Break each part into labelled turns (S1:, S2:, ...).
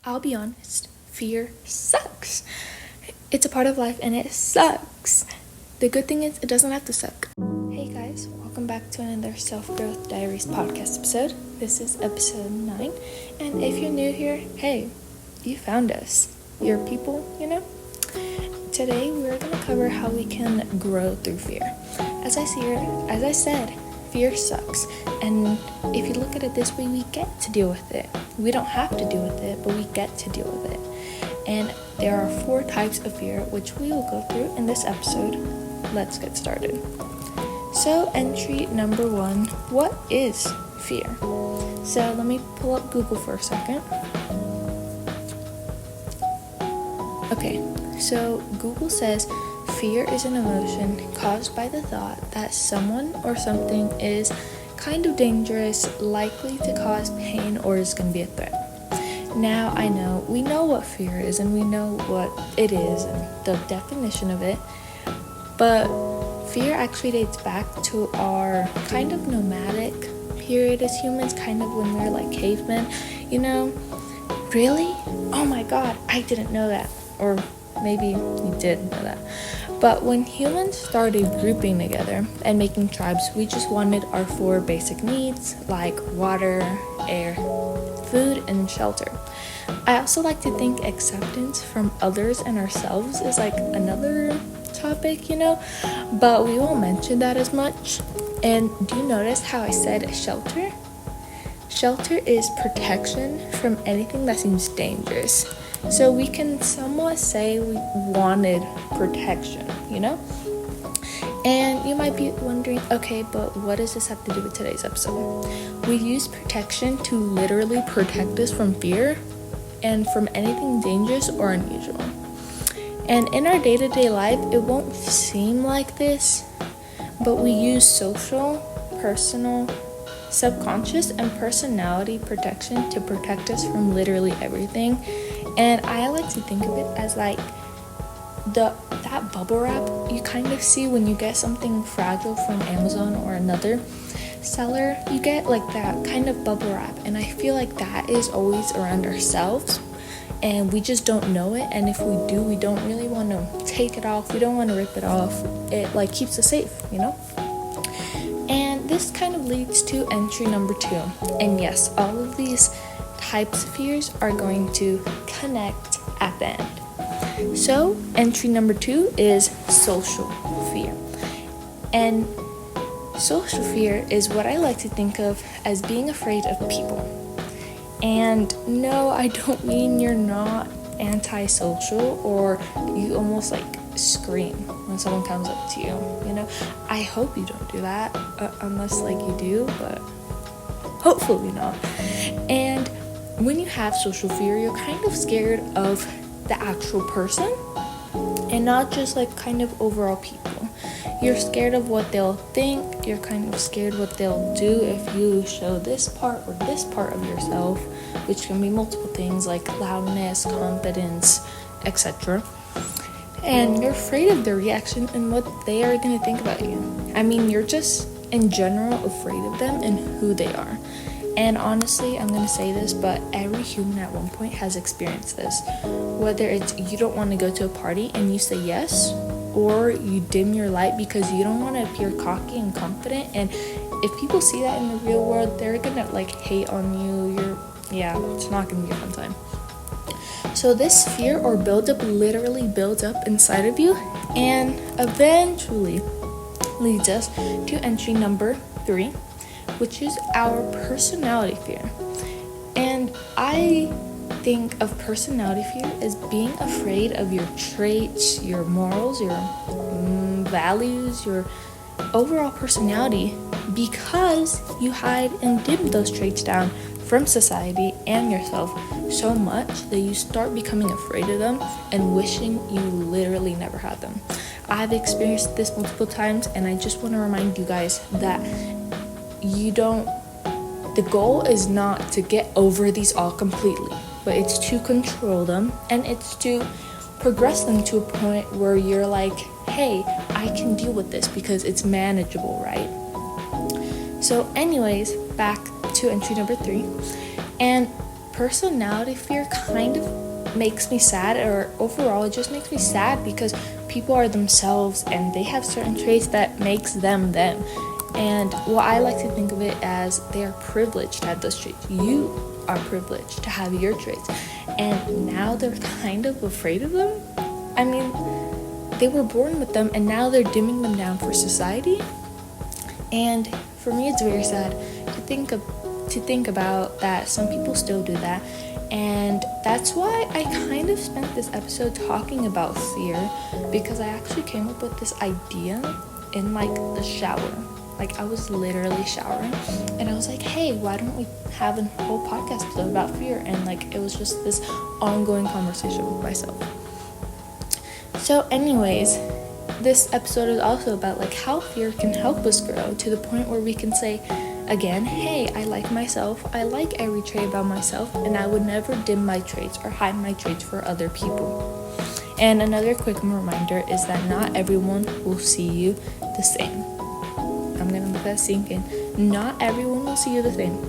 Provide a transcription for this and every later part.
S1: I'll be honest, fear sucks. It's a part of life and it sucks. The good thing is, it doesn't have to suck. Hey guys, welcome back to another Self-Growth Diaries podcast episode. This is episode 9, and if you're new here, hey, you found us. You're people, you know? Today, we're going to cover how we can grow through fear. As I said, fear sucks, and if you look at it this way, we get to deal with it. We don't have to deal with it, but we get to deal with it. And there are 4 types of fear, which we will go through in this episode. Let's get started. So, entry number 1, what is fear? So, let me pull up Google for a second. Okay, so Google says fear is an emotion caused by the thought that someone or something is kind of dangerous, likely to cause pain, or is going to be a threat. Now, I know, we know what fear is and we know what it is and the definition of it, but fear actually dates back to our kind of nomadic period as humans, kind of when we were like cavemen, you know? Really? Oh my god, I didn't know that. Or maybe you did know that. But when humans started grouping together and making tribes, we just wanted our 4 basic needs like water, air, food, and shelter. I also like to think acceptance from others and ourselves is like another topic, you know, but we won't mention that as much. And do you notice how I said shelter? Shelter is protection from anything that seems dangerous. So we can somewhat say we wanted protection, you know? And you might be wondering, okay, but what does this have to do with today's episode? We use protection to literally protect us from fear and from anything dangerous or unusual. And in our day-to-day life, it won't seem like this, but we use social, personal, subconscious, and personality protection to protect us from literally everything. And I like to think of it as like that bubble wrap you kind of see when you get something fragile from Amazon or another seller. You get like that kind of bubble wrap, and I feel like that is always around ourselves, and we just don't know it. And if we do, we don't really want to take it off. We don't want to rip it off. It like keeps us safe, you know? And this kind of leads to entry number 2. And yes, all of these types of fears are going to connect at the end. So, entry number 2 is social fear. And social fear is what I like to think of as being afraid of people. And no, I don't mean you're not antisocial or you almost like scream when someone comes up to you, you know? I hope you don't do that, unless like you do, but hopefully not. And when you have social fear, you're kind of scared of the actual person and not just like kind of overall people. You're scared of what they'll think. You're kind of scared what they'll do if you show this part or this part of yourself, which can be multiple things like loudness, confidence, etc. And you're afraid of their reaction and what they are going to think about you. I mean, you're just in general afraid of them and who they are. And honestly, I'm going to say this, but every human at one point has experienced this. Whether it's you don't want to go to a party and you say yes, or you dim your light because you don't want to appear cocky and confident. And if people see that in the real world, they're going to like hate on you. It's not going to be a fun time. So this fear or buildup literally builds up inside of you and eventually leads us to entry number 3, which is our personality fear. And I think of personality fear as being afraid of your traits, your morals, your values, your overall personality, because you hide and dim those traits down from society and yourself so much that you start becoming afraid of them and wishing you literally never had them. I've experienced this multiple times, and I just want to remind you guys that the goal is not to get over these all completely, but it's to control them, and it's to progress them to a point where you're like, hey, I can deal with this because it's manageable, right? So anyways, back to entry number 3. And personality fear kind of makes me sad, or overall it just makes me sad, because people are themselves and they have certain traits that makes them them. And what I like to think of it as, they are privileged to have those traits. You are privileged to have your traits, and now they're kind of afraid of them. I mean, they were born with them and now they're dimming them down for society. And for me, it's very sad to think about that some people still do that. And that's why I kind of spent this episode talking about fear, because I actually came up with this idea in like the shower. Like, I was literally showering and I was like, hey, why don't we have a whole podcast episode about fear? And like, it was just this ongoing conversation with myself. So anyways, this episode is also about like how fear can help us grow to the point where we can say again, hey, I like myself, I like every trait about myself, and I would never dim my traits or hide my traits for other people. And another quick reminder is that not everyone will see you the same. I'm gonna let that sink in. Not everyone will see you the same.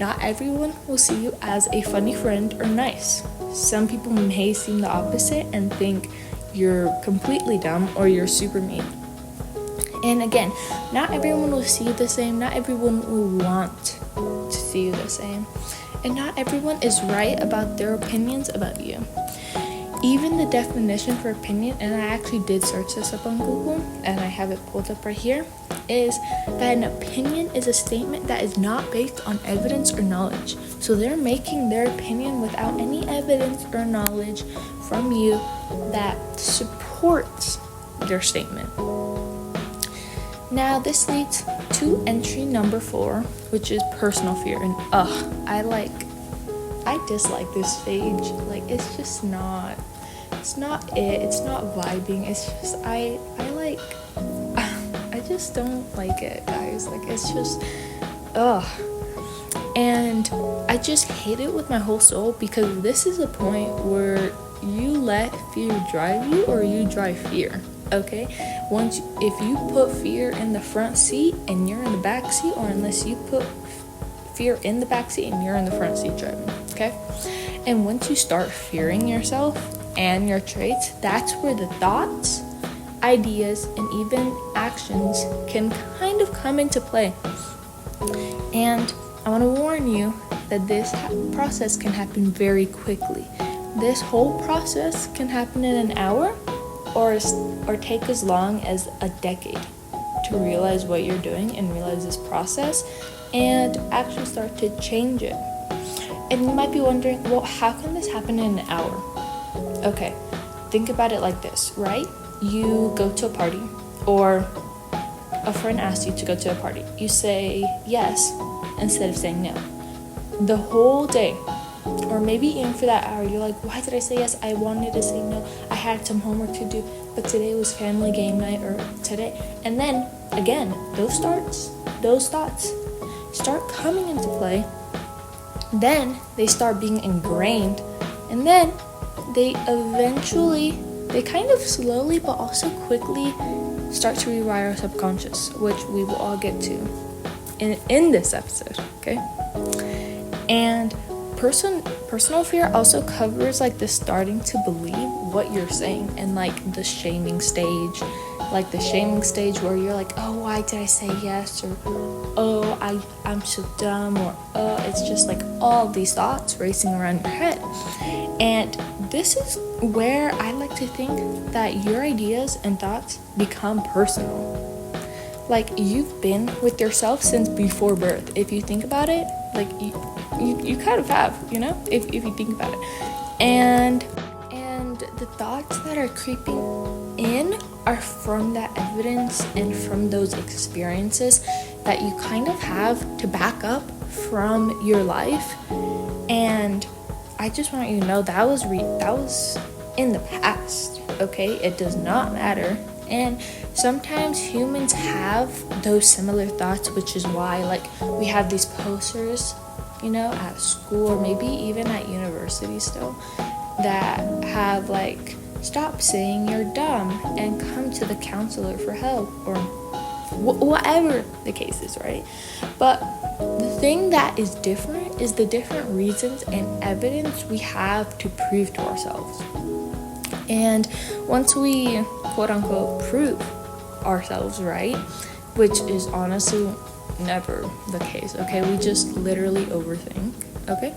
S1: Not everyone will see you as a funny friend or nice. Some people may seem the opposite and think you're completely dumb or you're super mean. And again, not everyone will see you the same. Not everyone will want to see you the same. And not everyone is right about their opinions about you. Even the definition for opinion, and I actually did search this up on Google, and I have it pulled up right here, is that an opinion is a statement that is not based on evidence or knowledge. So they're making their opinion without any evidence or knowledge from you that supports their statement. Now this leads to entry number 4, which is personal fear. And I dislike this stage. Like, it's not vibing. It's just I just don't like it, guys. Like, it's just and I just hate it with my whole soul, because this is a point where you let fear drive you or you drive fear. Okay, if you put fear in the front seat and you're in the back seat, or unless you put fear in the back seat and you're in the front seat driving. Okay, and once you start fearing yourself and your traits, that's where the thoughts, ideas, and even actions can kind of come into play. And I want to warn you that this process can happen very quickly. This whole process can happen in an hour or take as long as a decade to realize what you're doing and realize this process and actually start to change it. And you might be wondering, well, how can this happen in an hour? Okay, think about it like this, right? You go to a party, or a friend asks you to go to a party. You say yes instead of saying no. The whole day, or maybe even for that hour, you're like, why did I say yes? I wanted to say no. I had some homework to do, but today was family game night, or today. And then, again, those thoughts start coming into play. Then they start being ingrained. And then they kind of slowly but also quickly start to rewire our subconscious, which we will all get to in this episode, okay? And personal fear also covers like the starting to believe what you're saying, and like the shaming stage where you're like, oh, why did I say yes, or oh, I'm so dumb, or oh, it's just like all these thoughts racing around your head. And this is where I like to think that your ideas and thoughts become personal. Like, you've been with yourself since before birth. If you think about it, like you kind of have, you know, if you think about it. And the thoughts that are creeping in are from that evidence and from those experiences that you kind of have to back up from your life. And I just want you to know that was in the past, okay? It does not matter. And sometimes humans have those similar thoughts, which is why, like, we have these posters, you know, at school or maybe even at university still, that have like, stop saying you're dumb and come to the counselor for help, or whatever the case is, right? But the thing that is different is the different reasons and evidence we have to prove to ourselves. And once we quote unquote prove ourselves right, which is honestly never the case, okay? We just literally overthink, okay?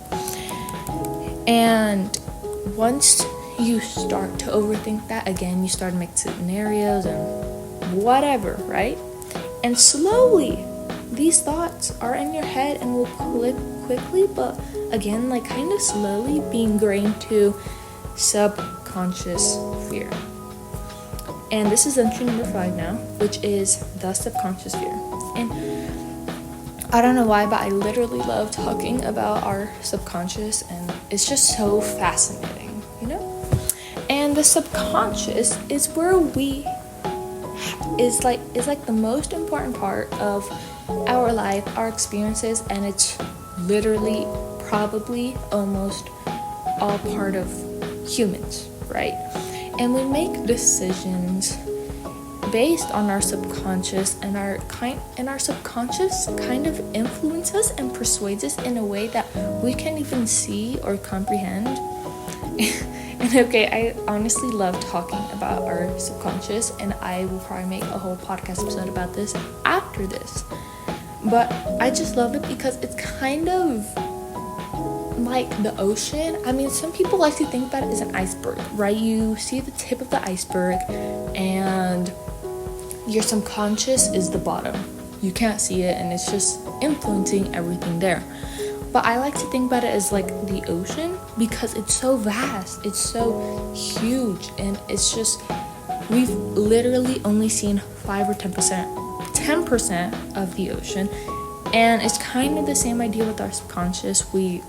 S1: And once you start to overthink that, again, you start to make scenarios and whatever, right? And slowly, these thoughts are in your head and will quickly, but again, like kind of slowly be ingrained to subconscious fear. And this is entry number 5 now, which is the subconscious fear. And I don't know why, but I literally love talking about our subconscious, and it's just so fascinating, you know? And the subconscious is where is like the most important part of our life, our experiences, and it's literally probably almost all part of humans, right? And we make decisions based on our subconscious, and our subconscious kind of influences us and persuades us in a way that we can't even see or comprehend. And okay, I honestly love talking about our subconscious, and I will probably make a whole podcast episode about this after this. But I just love it because it's kind of like the ocean. I mean, some people like to think about it as an iceberg, right? You see the tip of the iceberg, and your subconscious is the bottom. You can't see it, and it's just influencing everything there. But I like to think about it as like the ocean because it's so vast, it's so huge, and it's just, we've literally only seen 5 or 10% of the ocean. And it's kind of the same idea with our subconscious. We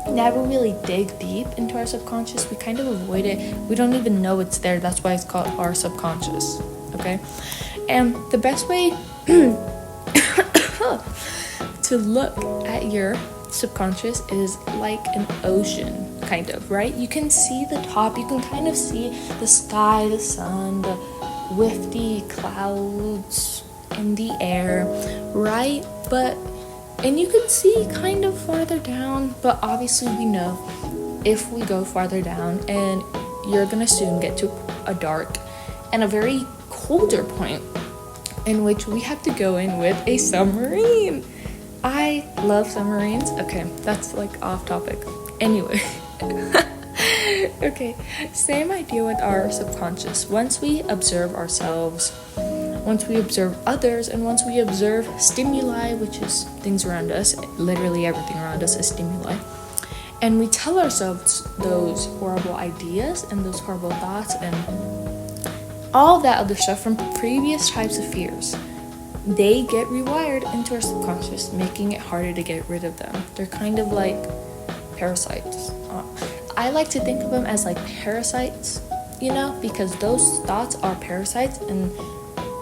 S1: never really dig deep into our subconscious. We kind of avoid it. We don't even know it's there. That's why it's called our subconscious, okay? And the best way to look at your subconscious is like an ocean, kind of, right? You can see the top, you can kind of see the sky, the sun, the wafty clouds in the air, right? And you can see kind of farther down, but obviously we know if we go farther down, and you're gonna soon get to a dark and a very colder point in which we have to go in with a submarine. I love submarines. Okay, that's like off topic. Anyway. Okay, same idea with our subconscious. Once we observe ourselves, once we observe others, and once we observe stimuli, which is things around us, literally everything around us is stimuli, and we tell ourselves those horrible ideas and those horrible thoughts and all that other stuff from previous types of fears, they get rewired into our subconscious, making it harder to get rid of them. They're kind of like parasites. I like to think of them as like parasites, you know, because those thoughts are parasites, and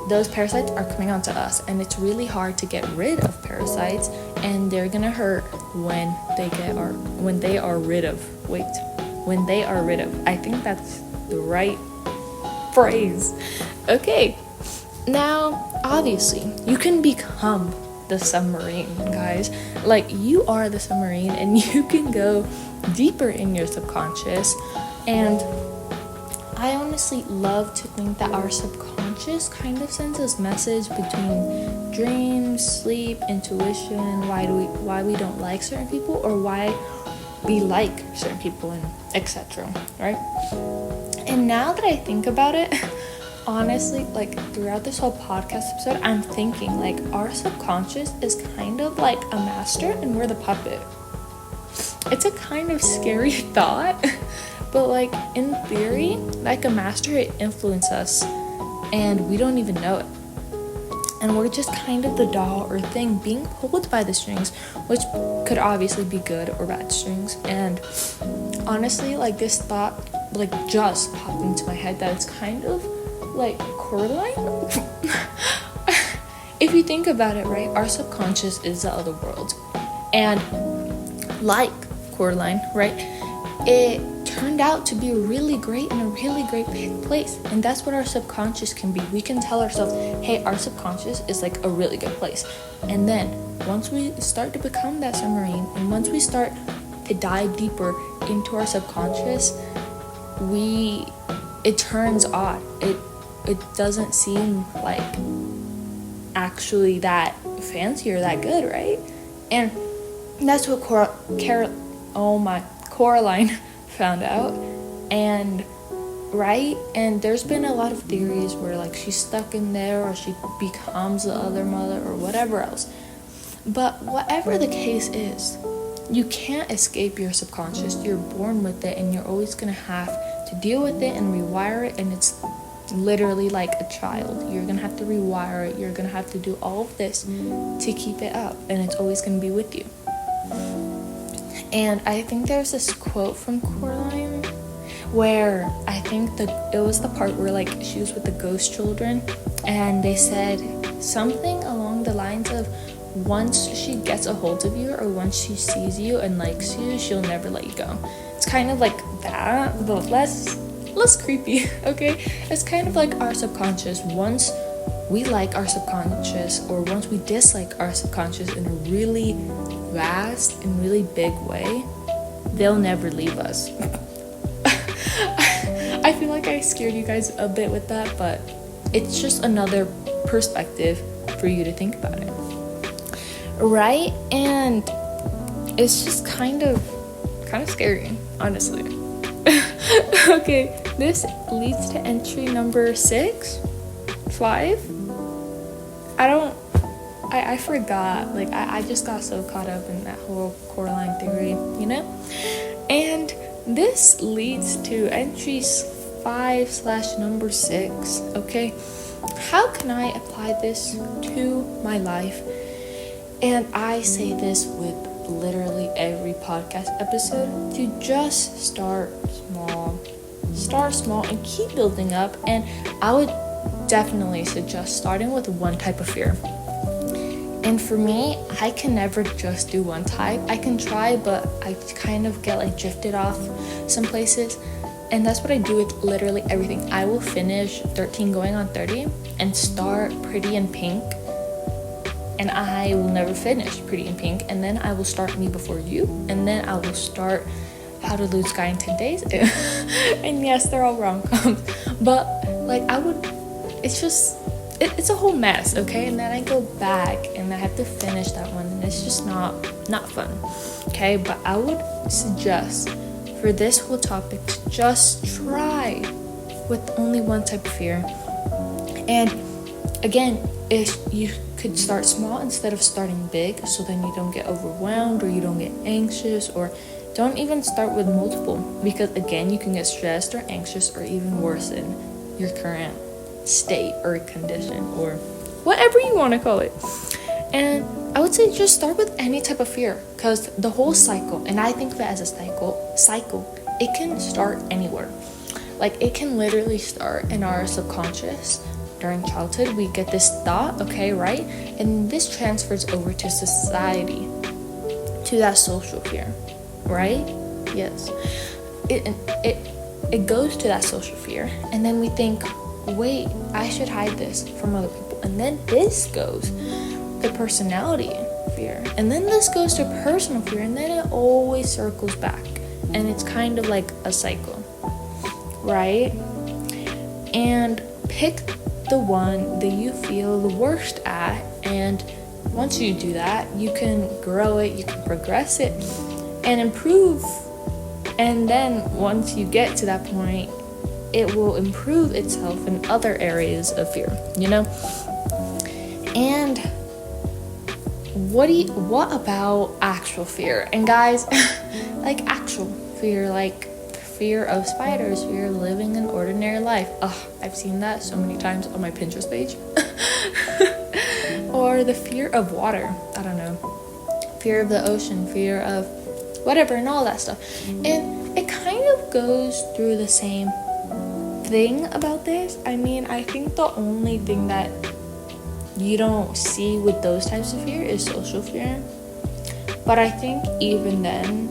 S1: those parasites are coming onto us, and it's really hard to get rid of parasites, and they're gonna hurt when they are rid of. I think that's the right phrase. Okay. Now, obviously, you can become the submarine, guys. Like, you are the submarine, and you can go deeper in your subconscious. And I honestly love to think that our subconscious kind of sends us message between dreams, sleep, intuition, why we don't like certain people, or why we like certain people, and etc. Right? And now that I think about it, honestly, like throughout this whole podcast episode, I'm thinking like our subconscious is kind of like a master and we're the puppet. It's a kind of scary thought, but like in theory, like a master, it influences us and we don't even know it. And we're just kind of the doll or thing being pulled by the strings, which could obviously be good or bad strings. And honestly, like this thought like just popped into my head that it's kind of like Coraline. If you think about it, right, our subconscious is the other world, and like Coraline, right, it turned out to be really great in a really great place. And that's what our subconscious can be. We can tell ourselves, hey, our subconscious is like a really good place. And then once we start to become that submarine, and once we start to dive deeper into our subconscious, it turns odd. It doesn't seem like actually that fancy or that good, right? And that's what Coraline found out. And there's been a lot of theories where like she's stuck in there, or she becomes the other mother, or whatever else. But whatever the case is, you can't escape your subconscious. You're born with it, and you're always gonna have to deal with it and rewire it. And it's literally like a child. You're gonna have to rewire it. You're gonna have to do all of this to keep it up, and it's always gonna be with you. And I think there's this quote from Coraline where I think it was the part where like she was with the ghost children, and they said something along the lines of, once she gets a hold of you, or once she sees you and likes you, she'll never let you go. It's kind of like that, but less creepy, okay? It's kind of like our subconscious. Once we like our subconscious, or once we dislike our subconscious in a really vast and really big way, they'll never leave us. I feel like I scared you guys a bit with that, but it's just another perspective for you to think about it, right? And it's just kind of scary, honestly. Okay, this leads to entry number 5. I forgot. Like, I just got so caught up in that whole Coraline theory, you know? And this leads to entry 5/number 6, okay? How can I apply this to my life? And I say this with literally every podcast episode, to just start small and keep building up. And I would definitely suggest starting with one type of fear. And for me, I can never just do one type. I can try, but I kind of get like drifted off some places. And that's what I do with literally everything. I will finish 13 going on 30 and start Pretty in Pink, and I will never finish Pretty in Pink. And then I will start Me Before You, and then I will start How to Lose a Guy in 10 Days. And yes, they're all rom-coms, but like it's a whole mess, okay? And then I go back and I have to finish that one, and it's just not fun, okay? But I would suggest for this whole topic to just try with only one type of fear. And again, if you could start small instead of starting big, so then you don't get overwhelmed, or you don't get anxious, or don't even start with multiple, because again, you can get stressed or anxious, or even worsen your current state or condition, or whatever you want to call it. And I would say just start with any type of fear, because the whole cycle, and I think of it as a cycle, it can start anywhere. Like, it can literally start in our subconscious. During childhood, we get this thought, okay, right? And this transfers over to society, to that social fear, right? Yes. It goes to that social fear, and then we think, wait, I should hide this from other people. And then this goes to personality fear, and then this goes to personal fear, and then it always circles back, and it's kind of like a cycle, right? And pick the one that you feel the worst at, and once you do that, you can grow it, you can progress it and improve. And then once you get to that point, it will improve itself in other areas of fear, you know? And what about actual fear? And guys, like actual fear, like fear of spiders, fear of living an ordinary life. I've seen that so many times on my Pinterest page. Or the fear of water, I don't know, fear of the ocean, fear of whatever, and all that stuff. And it kind of goes through the same thing about this. I mean, I think the only thing that you don't see with those types of fear is social fear, but I think even then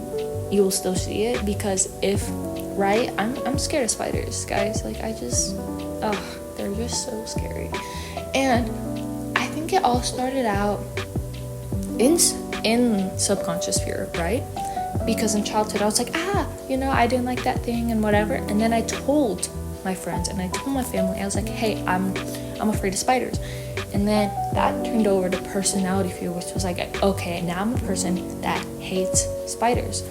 S1: you will still see it, because if right? I'm scared of spiders, guys. Like, they're just so scary. And I think it all started out in subconscious fear, right? Because in childhood I was like, I didn't like that thing and whatever. And then I told my friends and I told my family, I was like, hey, I'm afraid of spiders. And then that turned over to personality fear, which was like, okay, now I'm a person that hates spiders.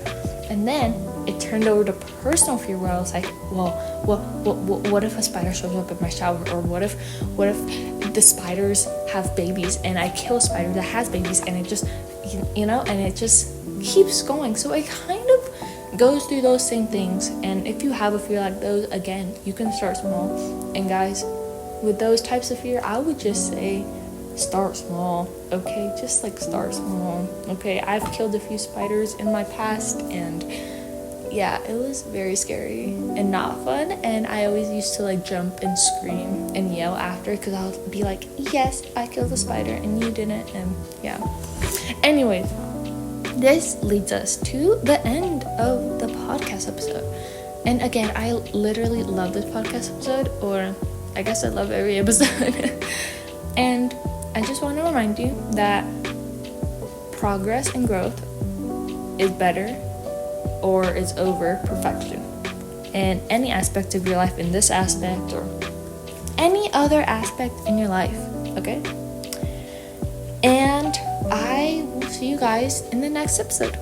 S1: And then it turned over to personal fear, where I was like, well, what if a spider shows up in my shower? Or what if the spiders have babies and I kill a spider that has babies, and it just, and it just keeps going. So it kind of goes through those same things. And if you have a fear like those, again, you can start small. And guys, with those types of fear, I would just say start small, okay? Just like start small, okay? I've killed a few spiders in my past, and yeah, it was very scary and not fun. And I always used to like jump and scream and yell after, because I'll be like, yes, I killed a spider and you didn't. And yeah, anyways, this leads us to the end of the podcast episode. And again, I literally love this podcast episode, or I guess I love every episode. And I just want to remind you that progress and growth is better or is over perfection in any aspect of your life, in this aspect or any other aspect in your life, okay? And I will see you guys in the next episode.